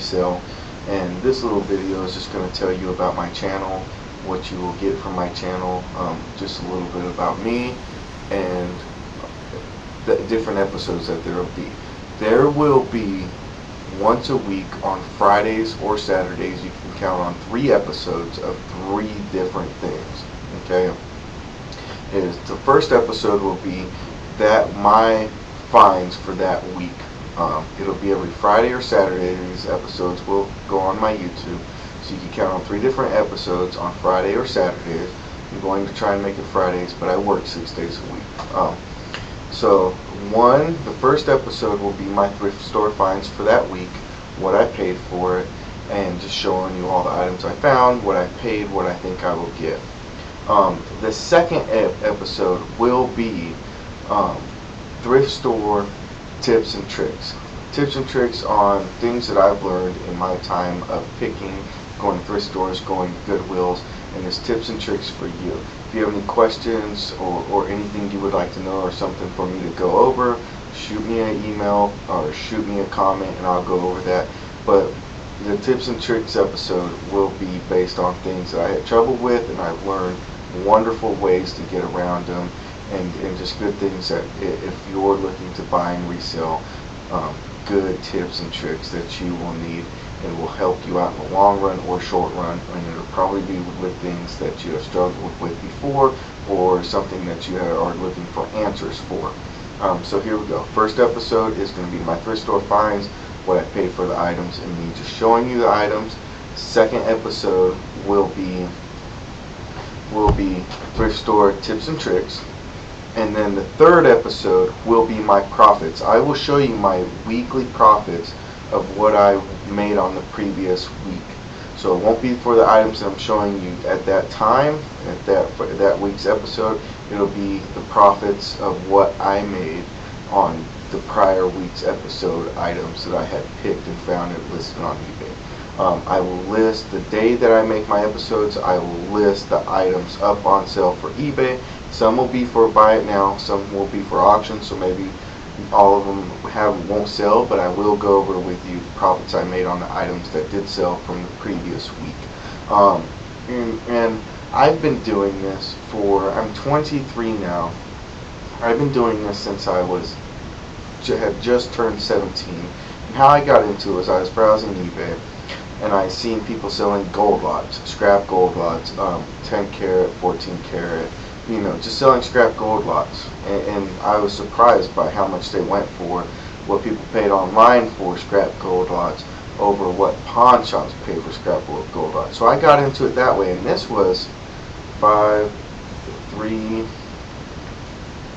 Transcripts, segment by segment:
Buy2Resell, and this little video is just going to tell you about my channel, what you will get from my channel, just a little bit about me, and the different episodes that there will be. There will be once a week on Fridays or Saturdays. You can count on 3 episodes of 3 different things. Okay, the first episode will be that my finds for that week. It'll be every Friday or Saturday. These episodes will go on my YouTube, so you can count on 3 different episodes on Friday or Saturdays. I'm going to try and make it Fridays, but I work 6 days a week. So the first episode will be my thrift store finds for that week, what I paid for it, and just showing you all the items I found, what I paid, what I think I will get. The second episode will be thrift store tips and tricks. Tips and tricks on things that I've learned in my time of picking, going to thrift stores, going to Goodwills, and it's tips and tricks for you. If you have any questions or anything you would like to know or something for me to go over, shoot me an email or shoot me a comment and I'll go over that. But the tips and tricks episode will be based on things that I had trouble with, and I've learned wonderful ways to get around them, and just good things that if you're looking to buy and resell, good tips and tricks that you will need and will help you out in the long run or short run, and it'll probably be with things that you have struggled with before or something that you are looking for answers for. So here we go. First episode is going to be my thrift store finds, what I paid for the items, and me just showing you the items. Second episode will be thrift store tips and tricks. And then the third episode will be my profits. I will show you my weekly profits of what I made on the previous week. So it won't be for the items that I'm showing you at that time, at that week's episode. It'll be the profits of what I made on the prior week's episode items that I had picked and found it listed on eBay. I will list the day that I make my episodes. I will list the items up on sale for eBay. Some will be for buy it now, some will be for auction, so maybe all of them won't sell, but I will go over with you the profits I made on the items that did sell from the previous week. And I've been doing this I'm 23 now. I've been doing this since I had just turned 17. And how I got into it was I was browsing eBay, and I seen people selling gold lots, scrap gold lots, 10 karat, 14 karat, just selling scrap gold lots. And I was surprised by how much they went for, what people paid online for scrap gold lots over what pawn shops pay for scrap gold lots. So I got into it that way, and this was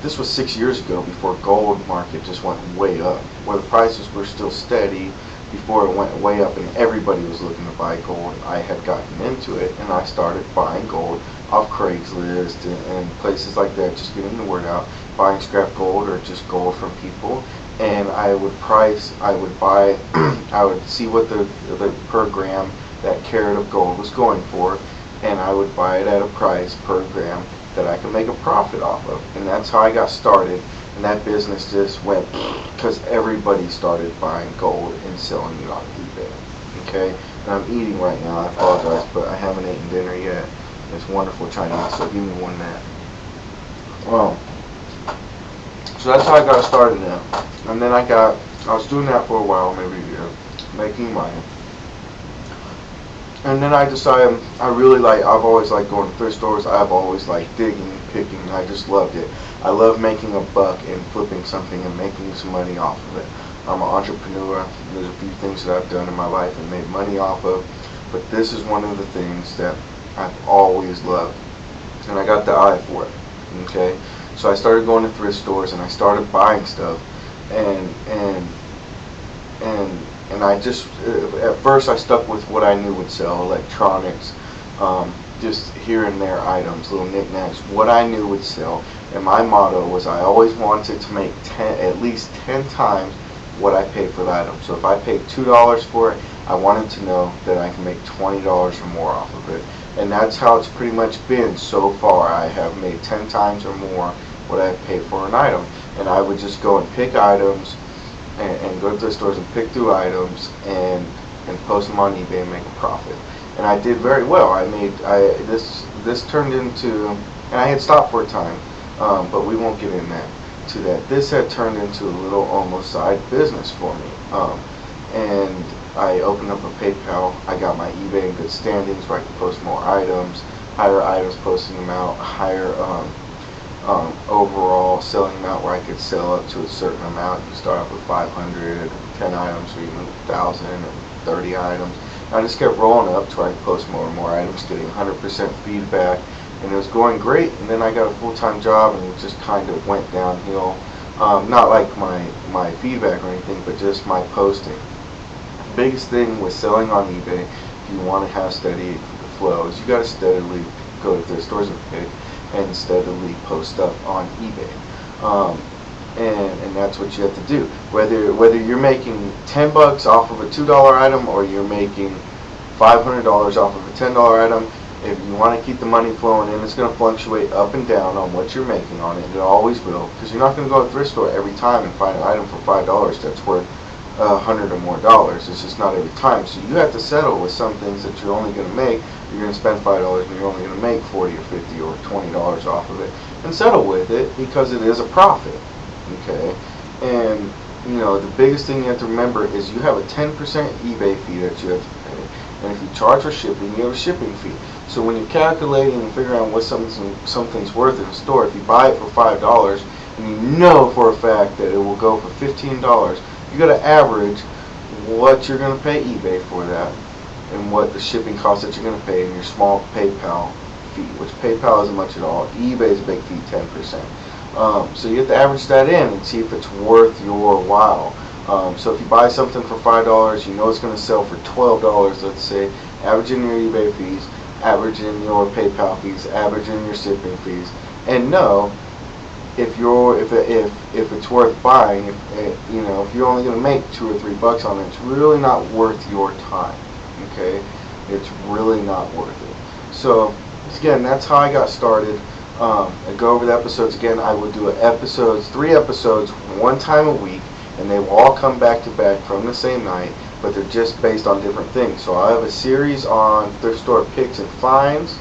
6 years ago, before gold market just went way up, where the prices were still steady before it went way up and everybody was looking to buy gold. I had gotten into it and I started buying gold off Craigslist and places like that, just getting the word out, buying scrap gold or just gold from people. And I would buy, I would see what the per gram that carat of gold was going for, and I would buy it at a price per gram that I could make a profit off of. And that's how I got started. And that business just went, because everybody started buying gold and selling it on eBay. Okay? And I'm eating right now. I apologize, but I haven't eaten dinner yet. It's wonderful Chinese, so give me one minute. Well, so that's how I got started now. And then I was doing that for a while, maybe a year, making money. And then I decided I've always liked going to thrift stores. I've always liked digging, picking. I just loved it. I love making a buck and flipping something and making some money off of it. I'm an entrepreneur. There's a few things that I've done in my life and made money off of, but this is one of the things that I've always loved, and I got the eye for it. Okay, so I started going to thrift stores and I started buying stuff, and I just at first I stuck with what I knew would sell: electronics, just here and there items, little knickknacks, what I knew would sell. And my motto was I always wanted to make at least 10 times what I paid for the item. So if I paid $2 for it, I wanted to know that I can make $20 or more off of it. And that's how it's pretty much been so far. I have made 10 times or more what I paid for an item. And I would just go and pick items and go to the stores and pick through items and and post them on eBay and make a profit. And I did very well. This turned into, and I had stopped for a time, but we won't get in that to that. This had turned into a little almost side business for me. And I opened up a PayPal. I got my eBay in good standings where I could post more items, higher items, posting them out, higher overall selling amount where I could sell up to a certain amount. You start off with 500, 10 items, or even 1,000 or 30 items. And I just kept rolling up to where I could post more and more items, getting 100% feedback, and it was going great. And then I got a full-time job, and it just kind of went downhill. Not like my feedback or anything, but just my posting. The biggest thing with selling on eBay, if you want to have steady flow, is you got to steadily go to thrift stores and steadily post stuff on eBay. And that's what you have to do. Whether you're making $10 off of a $2 item, or you're making $500 off of a $10 item, if you want to keep the money flowing in, it's going to fluctuate up and down on what you're making on it. It always will, because you're not going to go to a thrift store every time and find an item for $5 that's worth $100 or more dollars. It's just not every time. So you have to settle with some things that you're only going to make. You're going to spend $5 and you're only going to make $40 or $50 or $20 off of it, and settle with it because it is a profit. Okay, and the biggest thing you have to remember is you have a 10% eBay fee that you have to pay, and if you charge for shipping, you have a shipping fee. So when you're calculating and figuring out what something's worth in the store, if you buy it for $5 and you know for a fact that it will go for $15, you got to average what you're going to pay eBay for that and what the shipping cost that you're going to pay in your small PayPal fee, which PayPal isn't much at all. eBay is a big fee, 10%. So you have to average that in and see if it's worth your while. So if you buy something for $5, you know it's going to sell for $12, let's say, average in your eBay fees, average in your PayPal fees, average in your shipping fees, and know if it's worth buying. If you're only going to make $2 or $3 on it, it's really not worth your time. Okay, it's really not worth it. So again, that's how I got started. I go over the episodes again. I will do 3 episodes, one time a week, and they will all come back to back from the same night, but they're just based on different things. So I have a series on thrift store picks and finds,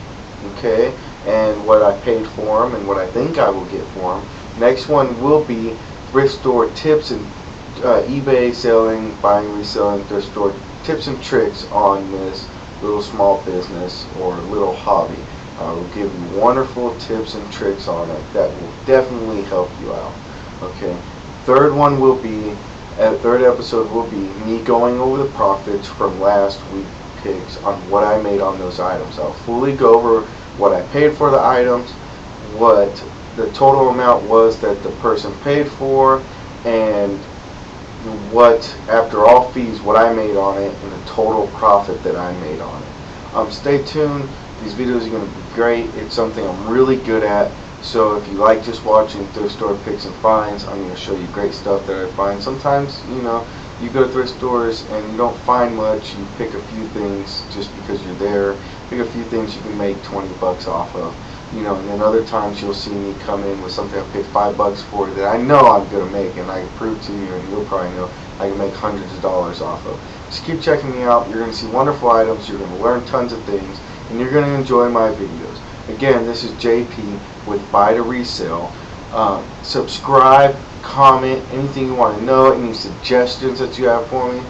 okay, and what I paid for them and what I think I will get for them. Next one will be thrift store tips and eBay selling, buying, reselling, thrift store tips and tricks on this little small business or little hobby. I will give you wonderful tips and tricks on it that will definitely help you out. Okay. Third episode will be me going over the profits from last week's picks on what I made on those items. I'll fully go over what I paid for the items, what the total amount was that the person paid for, and what, after all fees, what I made on it and the total profit that I made on it. Stay tuned. These videos are going to be great. It's something I'm really good at. So if you like just watching thrift store picks and finds, I'm going to show you great stuff that I find. Sometimes, you go to thrift stores and you don't find much. You pick a few things just because you're there. Pick a few things you can make $20 off of. And then other times you'll see me come in with something I paid $5 for that I know I'm going to make, and I can prove to you, and you'll probably know I can make hundreds of dollars off of. Just keep checking me out. You're going to see wonderful items. You're going to learn tons of things, and you're going to enjoy my videos. Again, this is JP with Buy2Resell. Subscribe, comment, anything you want to know, any suggestions that you have for me,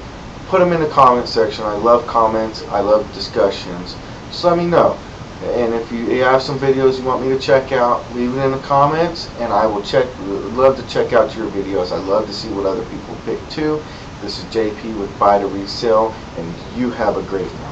put them in the comment section. I love comments. I love discussions. Just let me know. And if you have some videos you want me to check out, leave it in the comments, and I will love to check out your videos. I love to see what other people pick too. This is JP with Buy2Resell, and you have a great one.